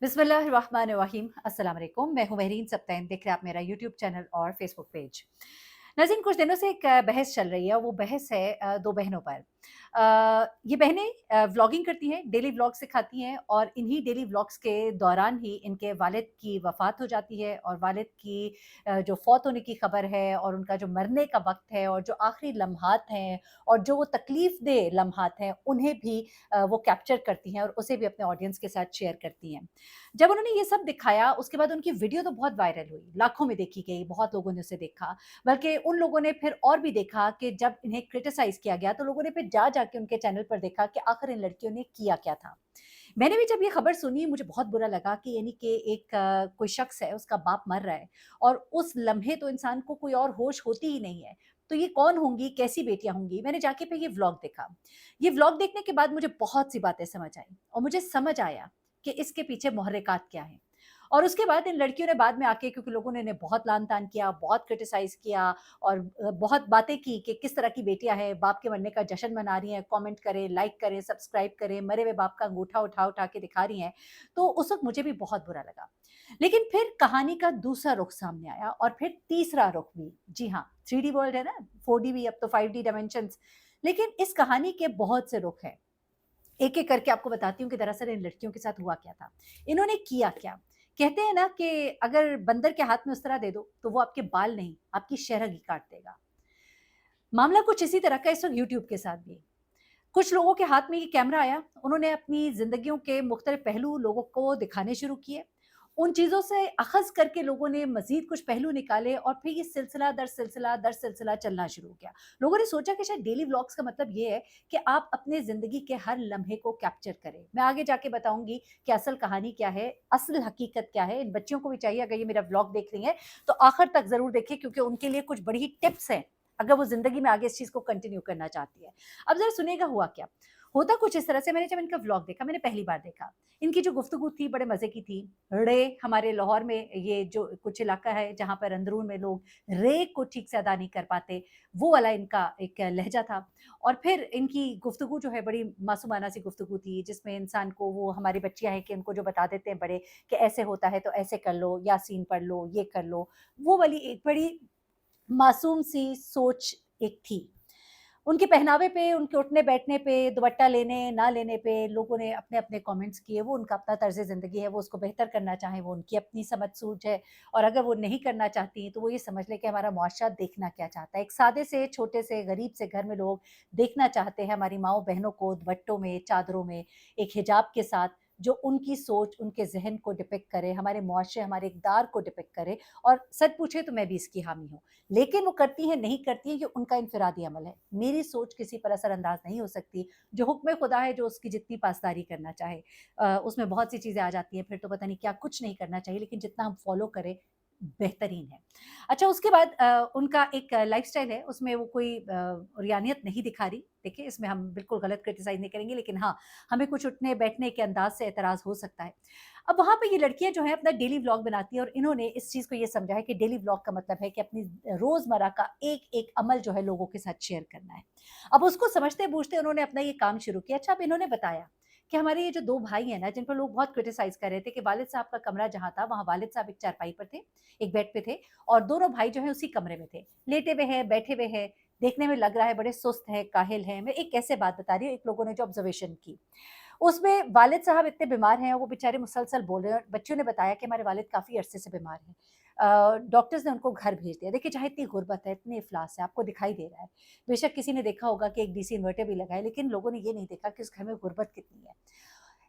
बिस्मिल्लाहिर्रहमानिर्रहीम अस्सलाम वालेकुम। मैं हूँ महरीन सब्तैन, देख रहे हैं आप मेरा यूट्यूब चैनल और फेसबुक पेज। नाज़रीन, कुछ दिनों से एक बहस चल रही है, वो बहस है 2 बहनों पर। ये बहनें व्लॉगिंग करती हैं, डेली व्लॉग सिखाती हैं और इन्हीं डेली व्लॉग्स के दौरान ही इनके वालिद की वफ़ात हो जाती है और वालिद की जो फ़ौत होने की खबर है और उनका जो मरने का वक़्त है और जो आखिरी लम्हात हैं और जो वो तकलीफ़देह लम्हात हैं, उन्हें भी वो कैप्चर करती हैं और उसे भी अपने ऑडियंस के साथ शेयर करती हैं। जब उन्होंने ये सब दिखाया, उसके बाद उनकी वीडियो तो बहुत वायरल हुई, लाखों में देखी गई, बहुत लोगों ने उसे देखा। बल्कि उन लोगों ने फिर और भी देखा कि जब इन्हें क्रिटिसाइज़ किया गया, तो लोगों ने फिर जा के उनके चैनल पर देखा कि आखिर इन लड़कियों ने किया क्या था। मैंने भी जब ये खबर सुनी, मुझे बहुत बुरा लगा कि यानी कि एक कोई शख्स है, उसका बाप मर रहा है और उस लम्हे तो इंसान को कोई और होश होती ही नहीं है। तो ये कौन होंगी, कैसी बेटियाँ होंगी? मैंने जाके फिर ये व्लॉग देखा। ये व्लॉग देखने के बाद मुझे बहुत सी बातें समझ आई और मुझे समझ आया कि इसके पीछे मुहर्रिकात क्या हैं। और उसके बाद इन लड़कियों ने बाद में आके, क्योंकि लोगों ने इन्हें बहुत लान-तान किया, बहुत क्रिटिसाइज़ किया और बहुत बातें की कि किस तरह की बेटियाँ हैं, बाप के मरने का जश्न मना रही हैं, कमेंट करें, लाइक करें, सब्सक्राइब करें, मरे हुए बाप का अंगूठा उठा-उठा के दिखा रही हैं। तो उस वक़्त मुझे भी बहुत बुरा लगा। लेकिन फिर कहानी का दूसरा रुख सामने आया और फिर तीसरा रुख भी। जी हाँ, 3D वर्ल्ड है ना, 4D भी, अब तो 5D डायमेंशन्स। लेकिन इस कहानी के बहुत से रुख हैं। एक-एक करके आपको बताती हूँ कि दरअसल इन लड़कियों के साथ हुआ क्या था। इन्होंने किया क्या? कहते हैं ना कि अगर बंदर के हाथ में उस्तरा दे दो, तो वो आपके बाल नहीं, आपकी शहरग ही काट देगा। मामला कुछ इसी तरह का इस वक़्त यूट्यूब के साथ भी है। कुछ लोगों के हाथ में ये कैमरा आया, उन्होंने अपनी ज़िंदगियों के मुख्तलिफ पहलू लोगों को दिखाने शुरू किए। उन चीज़ों से अख़ज़ करके लोगों ने मज़ीद कुछ पहलू निकाले और फिर ये सिलसिला दर सिलसिला चलना शुरू हो गया। लोगों ने सोचा कि शायद डेली व्लॉग्स का मतलब ये है कि आप अपने ज़िंदगी के हर लम्हे को कैप्चर करें। मैं आगे जाके बताऊँगी कि असल कहानी क्या है, असल हकीकत क्या है। इन बच्चियों को भी चाहिए, अगर ये मेरा व्लॉग देख रही हैं, तो आखिर तक ज़रूर देखें, क्योंकि उनके लिए कुछ बड़ी ही टिप्स हैं, अगर वो ज़िंदगी में आगे इस चीज़ को कंटिन्यू करना चाहती है। अब ज़रा सुनिएगा हुआ क्या। होता कुछ इस तरह से, मैंने जब इनका व्लॉग देखा, मैंने पहली बार देखा। इनकी जो गुफ्तगू थी बड़े मज़े की थी। रे, हमारे लाहौर में ये जो कुछ इलाका है जहाँ पर अंदरून में लोग रे को ठीक से अदा नहीं कर पाते, वो वाला इनका एक लहज़ा था। और फिर इनकी गुफ्तगू जो है बड़ी मासूमाना सी गुफ्तगू थी, जिसमें इंसान को, वो हमारी बच्चियाँ हैं कि उनको जो बता देते हैं बड़े कि ऐसे होता है तो ऐसे कर लो, यासीन पढ़ लो, ये कर लो, वो वाली एक बड़ी मासूम सी सोच एक थी। उनके पहनावे पे, उनके उठने-बैठने पे, दुपट्टा लेने, ना लेने पे लोगों ने अपने-अपने कमेंट्स किए। वो उनका अपना तर्ज़ ज़िंदगी है, वो उसको बेहतर करना चाहें, वो उनकी अपनी समझ-सूझ है और अगर वो नहीं करना चाहती, तो वो ये समझ लें कि हमारा मुआशरा देखना क्या चाहता है। एक सादे से, छोटे से, गरीब से घर में लोग देखना चाहते हैं हमारी माँओं-बहनों को दुपट्टों में, चादरों में, एक हिजाब के साथ, जो उनकी सोच, उनके ज़हन को डिपिक्ट करे, हमारे मुआशरे, हमारे इक़दार को डिपिक्ट करे। और सच पूछे तो मैं भी इसकी हामी हूँ। लेकिन वो करती हैं, नहीं करती हैं, ये उनका इनफ़िरादी अमल है। मेरी सोच किसी पर असरअंदाज़ नहीं हो सकती। जो हुक्म खुदा है, जो उसकी जितनी पासदारी करना चाहे। उसमें बहुत सी चीज़ें आ जाती हैं, फिर तो पता नहीं क्या कुछ नहीं करना चाहिए, लेकिन जितना हम फ़ॉलो करें, बेहतरीन है। अच्छा, उसके बाद उनका एक लाइफ़स्टाइल है, उसमें वो कोई रियानियत नहीं दिखा रही। देखिए, इसमें हम बिल्कुल गलत क्रिटिसाइज़ नहीं करेंगे, लेकिन हाँ, हमें कुछ उठने-बैठने के अंदाज़ से एतराज़ हो सकता है। अब वहाँ पे ये लड़कियाँ जो हैं अपना डेली व्लॉग बनाती हैं और इन्होंने इस चीज़ को ये समझा है कि डेली व्लॉग का मतलब है कि अपनी रोज़मर्रा का एक-एक अमल जो है लोगों के साथ शेयर करना है। अब उसको समझते-बूझते उन्होंने अपना ये काम शुरू किया। अच्छा, अब इन्होंने बताया कि हमारे ये जो 2 भाई हैं ना, जिन पर लोग बहुत क्रिटिसाइज़ कर रहे थे कि वालिद साहब का कमरा जहाँ था, वहाँ वालिद साहब एक चारपाई पर थे, एक बेड पे थे और दोनों भाई जो हैं उसी कमरे में थे। लेटे हुए हैं, बैठे हुए हैं, देखने में लग रहा है बड़े सुस्त हैं, काहिल हैं। मैं एक कैसे बात बता रही हूँ, एक लोगों ने जो ऑब्ज़र्वेशन की। उसमें वालिद साहब इतने बीमार हैं, वो बेचारे मुसलसल बोल रहे हैं और बच्चियों ने बताया कि हमारे वालिद काफ़ी अरसे से बीमार हैं। डॉक्टर्स ने उनको घर भेज दिया। देखिए, जहाँ इतनी गुर्बत है, इतनी इफ़लास है, आपको दिखाई दे रहा है। बेशक किसी ने देखा होगा कि एक डीसी इन्वर्टर भी लगा है, लेकिन लोगों ने ये नहीं देखा कि उस घर में गुर्बत कितनी है।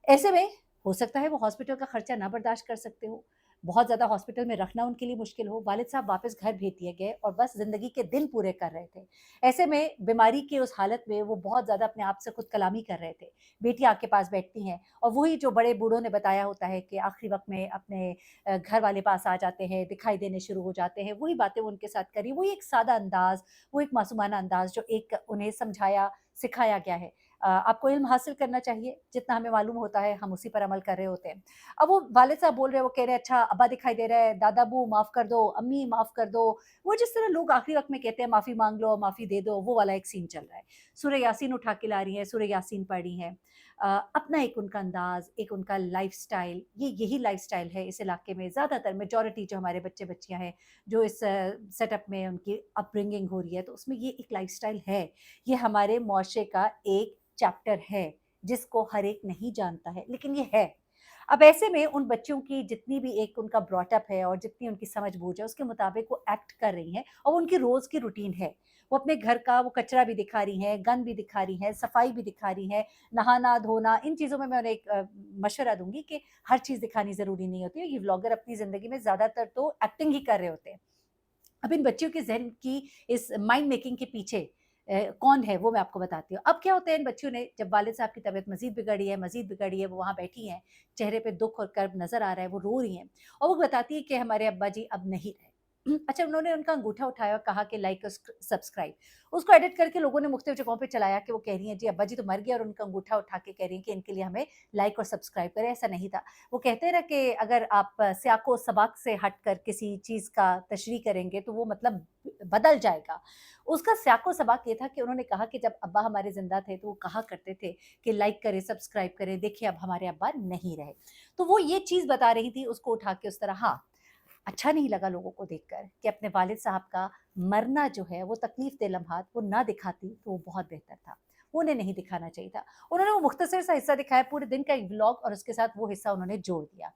ऐसे में हो सकता है वो हॉस्पिटल का खर्चा ना बर्दाश्त कर सकते हो, बहुत ज़्यादा हॉस्पिटल में रखना उनके लिए मुश्किल हो, वालिद साहब वापस घर भेज दिए गए और बस ज़िंदगी के दिन पूरे कर रहे थे। ऐसे में बीमारी की उस हालत में वो बहुत ज़्यादा अपने आप से खुद कलामी कर रहे थे। बेटियाँ आपके पास बैठती हैं और वही जो बड़े बूढ़ों ने बताया होता है कि आखिरी वक़्त में अपने घर वाले पास आ जाते हैं, दिखाई देने शुरू हो जाते हैं, वही बातें वो उनके साथ करी, वही एक सादा अंदाज़, वो एक मासूमाना अंदाज़ जो एक उन्हें समझाया, सिखाया गया है। आपको इल्म हासिल करना चाहिए, जितना हमें मालूम होता है हम उसी पर अमल कर रहे होते हैं। अब वो वालिद साहब बोल रहे हैं, वो कह रहे हैं, अच्छा अब्बा दिखाई दे रहा है, दादा-अब्बू माफ़ कर दो, अम्मी माफ़ कर दो। वो जिस तरह लोग आखिरी वक़्त में कहते हैं माफ़ी माँग लो, माफ़ी दे दो, वो वाला एक सीन चल रहा है। सूरह यासीन उठा के ला रही हैं, सूरह यासीन पढ़ रही हैं। अपना एक उनका अंदाज़, एक उनका लाइफ़स्टाइल, ये यही लाइफ़स्टाइल है इस इलाके में ज़्यादातर मेजॉरिटी जो हमारे बच्चे-बच्चियाँ हैं, जो इस सेटअप में उनकी अपब्रिंगिंग हो रही है, तो उसमें ये एक लाइफ़स्टाइल है। ये हमारे मुआशरे का एक चैप्टर है, जिसको हर एक नहीं जानता है, लेकिन ये है। अब ऐसे में उन बच्चों की जितनी भी एक उनका ब्रॉट अप है और जितनी उनकी समझ-बूझ है, उसके मुताबिक वो एक्ट कर रही हैं और वो उनकी रोज़ की रूटीन है। वो अपने घर का वो कचरा भी दिखा रही हैं, गंद भी दिखा रही हैं, सफाई भी दिखा रही हैं, नहाना-धोना, इन चीज़ों में मैं उन्हें एक मशवरा दूँगी कि हर चीज़ दिखानी ज़रूरी नहीं होती है। ये व्लॉगर अपनी ज़िंदगी में ज़्यादातर तो एक्टिंग ही कर रहे होते हैं। अब इन बच्चियों के ज़हन की इस माइंड मेकिंग के पीछे कौन है वो मैं आपको बताती हूँ। अब क्या होता है इन बच्चियों ने जब वालिद साहब की तबीयत मज़ीद बिगड़ी है, वो वहाँ बैठी हैं, चेहरे पे दुःख और कर्ब नज़र आ रहा है, वो रो रही हैं और वो बताती है कि हमारे अब्बा जी अब नहीं रहे। अच्छा उन्होंने उनका अंगूठा उठाया और कहा कि लाइक और सब्सक्राइब। उसको एडिट करके लोगों ने मुख्तलिफ जगहों पे चलाया कि वो कह रही हैं जी अब्बा जी तो मर गए और उनका अंगूठा उठा के कह रही हैं कि इनके लिए हमें लाइक और सब्सक्राइब करें, ऐसा नहीं था। वो कहते हैं ना कि अगर आप सियाको सबाक से हटकर किसी चीज़ का तशरीह करेंगे तो वो मतलब बदल जाएगा। उसका सियाको सबाक ये था कि उन्होंने कहा कि जब अब्बा हमारे ज़िंदा थे तो वो कहा करते थे कि लाइक करें, सब्सक्राइब करें, देखिए अब हमारे अब्बा नहीं रहे। तो वो ये चीज़ बता रही थी उसको उठा के उस तरह हाँ, अच्छा नहीं लगा लोगों को देखकर कि अपने वालिद साहब का मरना जो है वो तकलीफ दे लम्हात वो ना दिखाती तो वो बहुत बेहतर था। वो उन्हें नहीं दिखाना चाहिए था। उन्होंने वो मुख्तसर सा हिस्सा दिखाया पूरे दिन का एक व्लॉग और उसके साथ वो हिस्सा उन्होंने जोड़ दिया।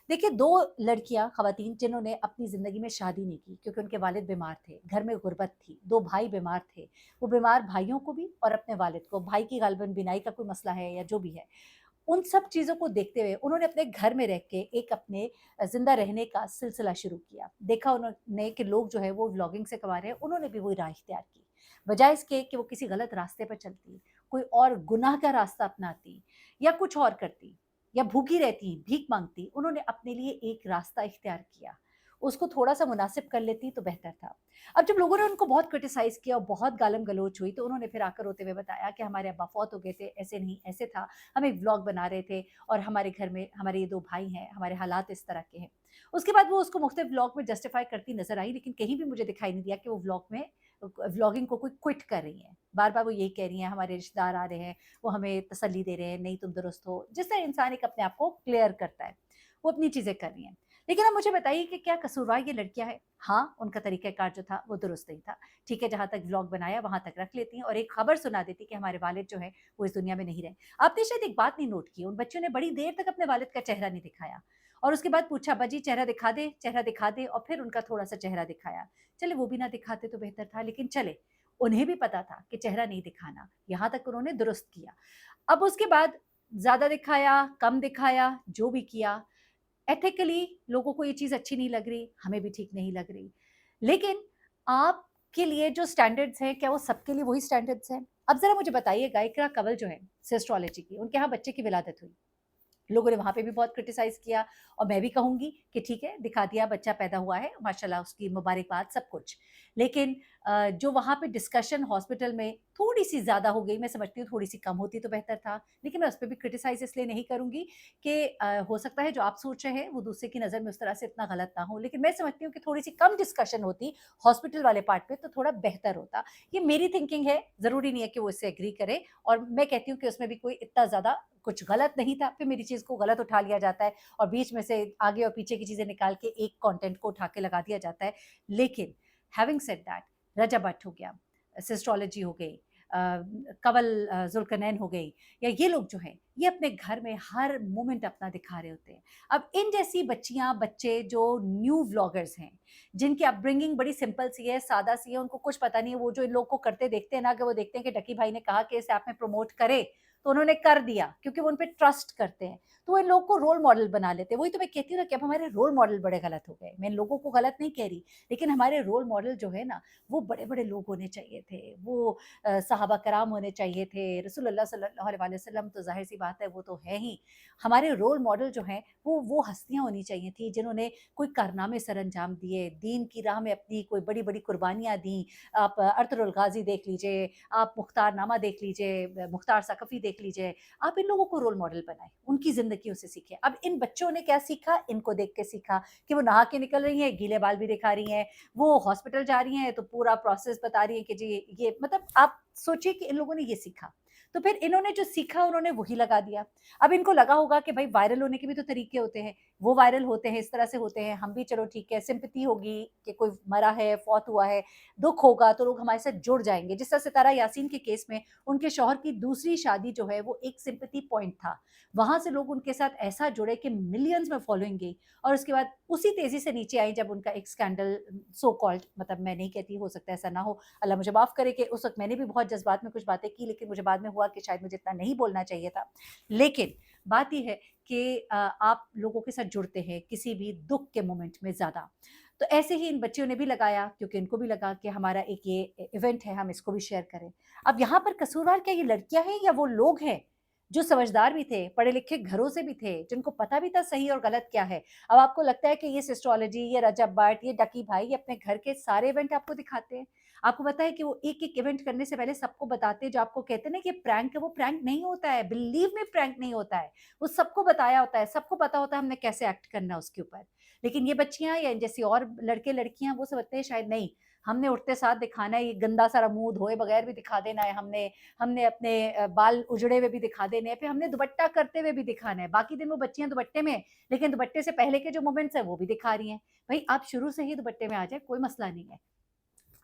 देखिए 2 लड़कियाँ ख़वातीन जिन्होंने अपनी ज़िंदगी में शादी नहीं की क्योंकि उनके वालिद बीमार थे, घर में गुर्बत थी, 2 भाई बीमार थे। वो बीमार भाइयों को भी और अपने वालिद को, भाई की ग़ालिबन बीमारी का कोई मसला है या जो भी है। उन सब चीज़ों को देखते हुए उन्होंने अपने घर में रह के एक अपने ज़िंदा रहने का सिलसिला शुरू किया। देखा उन्होंने कि लोग जो है वो व्लॉगिंग से कमा रहे हैं, उन्होंने भी वही राह इख्तियार की। बजाए इसके कि वो किसी गलत रास्ते पर चलती, कोई और गुनाह का रास्ता अपनाती या कुछ और करती या भूखी रहती, भीख माँगती, उन्होंने अपने लिए एक रास्ता इख्तियार किया। उसको थोड़ा-सा मुनासिब कर लेती तो बेहतर था। अब जब लोगों ने उनको बहुत क्रिटिसाइज़ किया और बहुत गालम-गलोच हुई, तो उन्होंने फिर आकर रोते हुए बताया कि हमारे अब्बा फ़ौत हो गए थे, ऐसे नहीं, ऐसे था। हम एक व्लॉग बना रहे थे और हमारे घर में हमारे ये 2 भाई हैं, हमारे हालात इस तरह के हैं। उसके बाद वो उसको मुख्तलिफ व्लॉग में जस्टिफ़ाई करती नज़र आई, लेकिन कहीं भी मुझे दिखाई नहीं दिया कि वो व्लॉग में व्लॉगिंग को कोई क्विट कर रही हैं। बार-बार वो यही कह रही हैं, हमारे रिश्तेदार आ रहे हैं, वो हमें तसल्ली दे रहे हैं, नहीं तुम दुरुस्त हो। जिस तरह इंसान एक अपने आप को क्लियर करता है, वो अपनी चीज़ें कर रही हैं। लेकिन अब मुझे बताइए कि क्या कसूरवार ये लड़कियाँ हैं? हाँ, उनका तरीक़ाकार जो था वो दुरुस्त नहीं था। ठीक है, जहाँ तक व्लॉग बनाया वहाँ तक रख लेती हैं और एक खबर सुना देती कि हमारे वालिद जो हैं वो इस दुनिया में नहीं रहे। आपने शायद एक बात नहीं नोट की, उन बच्चियों ने बड़ी देर तक अपने वालिद का चेहरा नहीं दिखाया और उसके बाद पूछा, "अब्बा जी चेहरा दिखा दे" और फिर उनका थोड़ा-सा चेहरा दिखाया। चले वो भी ना दिखाते तो बेहतर था, लेकिन चले, उन्हें भी पता था कि चेहरा नहीं दिखाना, यहाँ तक उन्होंने दुरुस्त किया। अब उसके बाद ज़्यादा दिखाया, कम दिखाया, जो भी किया, एथिकली लोगों को ये चीज़ अच्छी नहीं लग रही, हमें भी ठीक नहीं लग रही। लेकिन आपके लिए जो स्टैंडर्ड्स हैं, क्या वो सबके लिए वही स्टैंडर्ड्स हैं? अब ज़रा मुझे बताइएगा इकरा कंवल जो हैं, सिस्टोलॉजी की, उनके यहाँ बच्चे की विलादत हुई। लोगों ने वहाँ पे भी बहुत क्रिटिसाइज़ किया और मैं भी कहूँगी कि ठीक है, दिखा दिया बच्चा पैदा हुआ है, माशाल्लाह उसकी मुबारकबाद सब कुछ। लेकिन जो वहाँ पे डिस्कशन हॉस्पिटल में थोड़ी-सी ज़्यादा हो गई, मैं समझती हूँ थोड़ी-सी कम होती तो बेहतर था। लेकिन मैं उस पे भी क्रिटिसाइज़ इसलिए नहीं करूँगी कि हो सकता है जो आप सोच रहे हैं वो दूसरे की नज़र में उस तरह से इतना गलत ना हो। लेकिन मैं समझती हूँ कि थोड़ी-सी कम डिस्कशन होती हॉस्पिटल वाले पार्ट पे तो थोड़ा बेहतर होता। ये मेरी थिंकिंग है, ज़रूरी नहीं है कि वो इससे एग्री करें और मैं कहती हूँ कि उसमें भी कोई इतना ज़्यादा कुछ गलत नहीं था, फिर मेरी चीज़ को गलत उठा लिया जाता है और बीच में से आगे और पीछे की चीज़ें निकाल के एक कंटेंट को उठा के लगा दिया जाता है। लेकिन हैविंग सेड दैट रजा भट्ट हो गया, सिस्टोलॉजी हो गई, कंवल ज़ुल्करनैन हो गई या ये लोग जो हैं, ये अपने घर में हर मोमेंट अपना दिखा रहे होते हैं। अब इन जैसी बच्चियाँ, बच्चे जो न्यू व्लॉगर्स हैं, जिनकी अपब्रिंगिंग बड़ी सिंपल सी है, सादा सी है, उनको कुछ पता नहीं है, वो जो इन लोग को करते देखते हैं ना कि वो देखते हैं कि डकी भाई ने कहा कि इस ऐप में प्रमोट करें, तो उन्होंने कर दिया क्योंकि वो उन पे ट्रस्ट करते हैं। तो वो इन लोगों को रोल मॉडल बना लेते हैं। वही तो मैं कहती हूँ ना कि अब हमारे रोल मॉडल बड़े गलत हो गए। मैं इन लोगों को गलत नहीं कह रही, लेकिन हमारे रोल मॉडल जो है ना, वो बड़े-बड़े लोग होने चाहिए थे। वो सहाबा कराम होने चाहिए थे। रसूलुल्लाह सल्लल्लाहु अलैहि वसल्लम तो ज़ाहिर-सी बात है वो तो है ही। हमारे रोल मॉडल जो हैं वो हस्तियाँ होनी चाहिए थी जिन्होंने कोई कारनामे सरअंजाम दिए, दीन की राह में अपनी कोई बड़ी-बड़ी कुर्बानियाँ दी। आप अर्तुगरुल गाज़ी देख लीजिए, आप मुख्तारनामा देख लीजिए, मुख्तार सकफ़ी देख लीजिए, आप इन लोगों को रोल मॉडल बनाएँ, उनकी ज़िंदगियों से सीखें। अब इन बच्चों ने क्या सीखा? इनको देख के सीखा कि वो नहा के निकल रही हैं, गीले बाल भी दिखा रही हैं, वो हॉस्पिटल जा रही हैं तो पूरा प्रोसेस बता रही हैं कि जी ये मतलब आप सोचिए कि इन लोगों ने ये सीखा। तो फिर इन्होंने जो सीखा उन्होंने वही लगा दिया। अब इनको लगा होगा कि भाई वायरल होने के भी तो तरीके होते हैं, वो वायरल होते हैं, इस तरह से होते हैं, हम भी चलो ठीक है, सिंपैथी होगी कि कोई मरा है, फौत हुआ है, दुःख होगा तो लोग हमारे साथ जुड़ जाएँगे। जिस तरह सितारा यासीन के केस में उनके शौहर की दूसरी शादी जो है वो एक सिंपैथी पॉइंट था। वहाँ से लोग उनके साथ ऐसा जुड़े कि मिलियंस में फॉलोइंग गई और उसके बाद उसी तेज़ी से नीचे आई जब उनका एक स्कैंडल सो कॉल्ड, मतलब मैं नहीं कहती, हो सकता है ऐसा ना हो, अल्लाह मुझे माफ़ करे कि उस वक़्त मैंने भी बहुत जज़्बात में कुछ बातें की, लेकिन मुझे बाद में हुआ कि शायद मुझे इतना नहीं बोलना चाहिए था। लेकिन बात ये है कि आप लोगों के साथ जुड़ते हैं किसी भी दुःख के मोमेंट में ज़्यादा। तो ऐसे ही इन बच्चियों ने भी लगाया क्योंकि इनको भी लगा कि हमारा एक ये इवेंट है, हम इसको भी शेयर करें। अब यहाँ पर कसूरवार क्या ये लड़कियाँ हैं या वो लोग हैं जो समझदार भी थे, पढ़े लिखे घरों से भी थे, जिनको पता भी था सही और गलत क्या है। अब आपको लगता है कि ये सिस्टोलॉजी, ये रजब भट्ट, ये डकी भाई, ये अपने घर के सारे इवेंट आपको दिखाते हैं। आपको पता है कि वो एक-एक इवेंट करने से पहले सबको बताते हैं, जो आपको कहते हैं ना कि प्रैंक है, वो प्रैंक नहीं होता है, बिलीव मी प्रैंक नहीं होता है। वो सबको बताया होता है, सबको पता होता है हमने कैसे एक्ट करना है उसके ऊपर। लेकिन ये बच्चियाँ या जैसी और लड़के-लड़कियाँ वो समझते हैं शायद नहीं, हमने उठते साथ दिखाना है, ये गंदा सारा मुँह धोए बगैर भी दिखा देना है हमने, हमने अपने बाल उजड़े हुए भी दिखा देने हैं, फिर हमने दुपट्टा करते हुए भी दिखाना है। बाकी दिन वो बच्चियाँ दुपट्टे में, लेकिन दुपट्टे से पहले के जो मोमेंट्स हैं वो भी दिखा रही हैं। भई आप शुरू से ही दुपट्टे में आ जाएँ, कोई मसला नहीं है।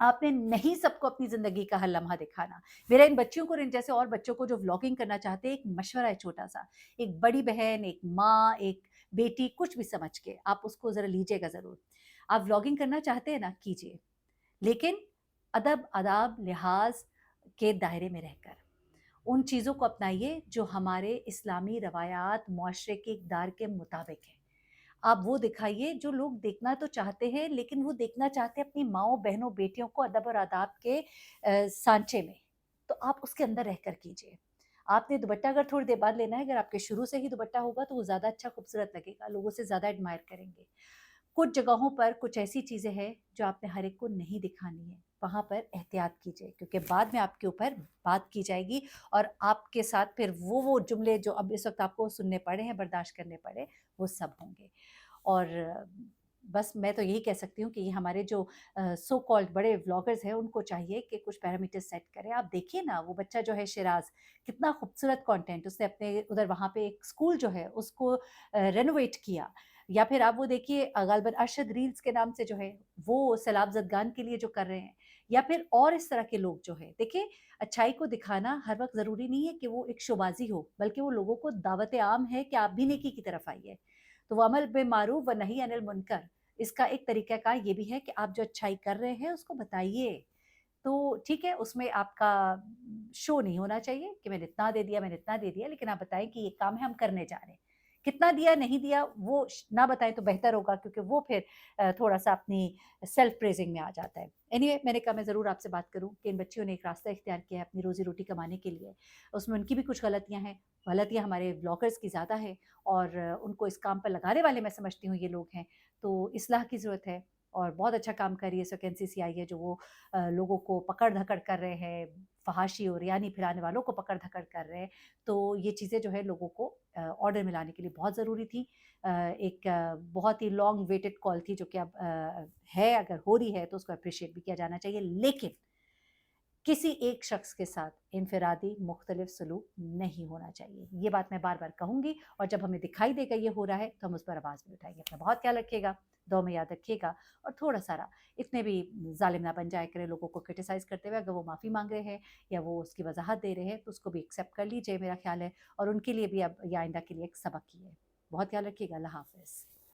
आपने नहीं सबको अपनी ज़िंदगी का हर लम्हा दिखाना। मेरा इन बच्चियों को और इन जैसे और बच्चों को जो व्लॉगिंग करना चाहते हैं, एक मशवरा है छोटा-सा। एक बड़ी बहन, एक माँ, एक बेटी, कुछ भी समझ के आप उसको ज़रा लीजिएगा ज़रूर। आप व्लॉगिंग करना चाहते हैं ना, कीजिए। लेकिन अदब, आदाब, लिहाज़ के दायरे में रहकर। उन चीज़ों को अपनाइए जो हमारे इस्लामी रवायात, मुआशरे के इक़दार के मुताबिक है। आप वो दिखाइए जो लोग देखना तो चाहते हैं, लेकिन वो देखना चाहते हैं अपनी माँओं, बहनों, बेटियों को अदब और आदाब के सांचे में। तो आप उसके अंदर रहकर कीजिए। आपने दुपट्टा अगर थोड़ी देर बाद लेना है, अगर आपके शुरू से ही दुपट्टा होगा तो वो ज़्यादा अच्छा खूबसूरत लगेगा, लोग उसे ज़्यादा एडमायर करेंगे। कुछ जगहों पर कुछ ऐसी चीज़ें हैं जो आपने हर एक को नहीं दिखानी है, वहाँ पर एहतियात कीजिए क्योंकि बाद में आपके ऊपर बात की जाएगी और आपके साथ फिर वो जुमले जो अब इस वक़्त आपको सुनने पड़े हैं, बर्दाश्त करने पड़े, वो सब होंगे। और बस मैं तो यही कह सकती हूँ कि ये हमारे जो सो कॉल्ड बड़े व्लॉगर्स हैं, उनको चाहिए कि कुछ पैरामीटर्स सेट करें। आप देखिए ना, वो बच्चा जो है शिराज़, कितना खूबसूरत कंटेंट उसने अपने उधर वहाँ पे एक स्कूल जो है उसको रेनोवेट किया। या फिर आप वो देखिए गालिबन अरशद रील्स के नाम से जो है, वो सैलाब ज़दगान के लिए जो कर रहे हैं। या फिर और इस तरह के लोग जो हैं, देखिए अच्छाई को दिखाना हर वक़्त ज़रूरी नहीं है कि वो एक शोबाज़ी हो, बल्कि वो लोगों को दावत आम है कि आप भी नेकी की तरफ आइए। तो वो अमर बिमारूफ व नही अनिल मुनकर, इसका एक तरीक़ाकार ये भी है कि आप जो अच्छाई कर रहे हैं उसको बताइए। तो ठीक है, उसमें आपका शो नहीं होना चाहिए कि मैंने इतना दे दिया, मैंने इतना दे दिया, लेकिन आप बताएँ कि ये काम है हम करने जा रहे हैं। कितना दिया, नहीं दिया वो ना बताएँ तो बेहतर होगा क्योंकि वो फिर थोड़ा-सा अपनी सेल्फ प्रेज़िंग में आ जाता है। एनीवे मैंने कहा मैं ज़रूर आपसे बात करूँ कि इन बच्चियों ने एक रास्ता इख्तियार किया है अपनी रोज़ी-रोटी कमाने के लिए। उसमें उनकी भी कुछ गलतियाँ हैं, गलतियाँ हमारे ब्लॉगर्स की ज़्यादा है और उनको इस काम पर लगाने वाले मैं समझती हूँ ये लोग हैं। तो इस्लाह की ज़रूरत है और बहुत अच्छा काम कर रही है इस वक़्त एनसीसीआई है जो वो लोगों को पकड़-धकड़ कर रहे हैं, फ़हाशी और यानी फैलाने वालों को पकड़-धकड़ कर रहे हैं। तो ये चीज़ें जो है लोगों को ऑर्डर में लाने के लिए बहुत ज़रूरी थी। एक बहुत ही लॉन्ग वेटेड कॉल थी जो कि अब है, अगर हो रही है तो उसको एप्रिशिएट भी किया जाना चाहिए। लेकिन किसी एक शख्स के साथ इनफ़िरादी मुख्तलिफ सलूक नहीं होना चाहिए। ये बात मैं बार-बार कहूँगी और जब हमें दिखाई देगा ये हो रहा है तो हम उस पर आवाज़ भी उठाएँगे। अपना बहुत ख्याल रखिएगा, दुआ में याद रखिएगा और थोड़ा-सा इतने भी ज़ालिम ना बन जाया करें लोगों को क्रिटिसाइज़ करते हुए। अगर वो माफ़ी माँग रहे हैं या वो उसकी वज़ाहत दे रहे हैं तो उसको भी एक्सेप्ट कर लीजिए, मेरा ख़्याल है, और उनके लिए भी अब या आइंदा के लिए एक सबक ही है। बहुत ख्याल रखिएगा, अल्लाह हाफ़िज़।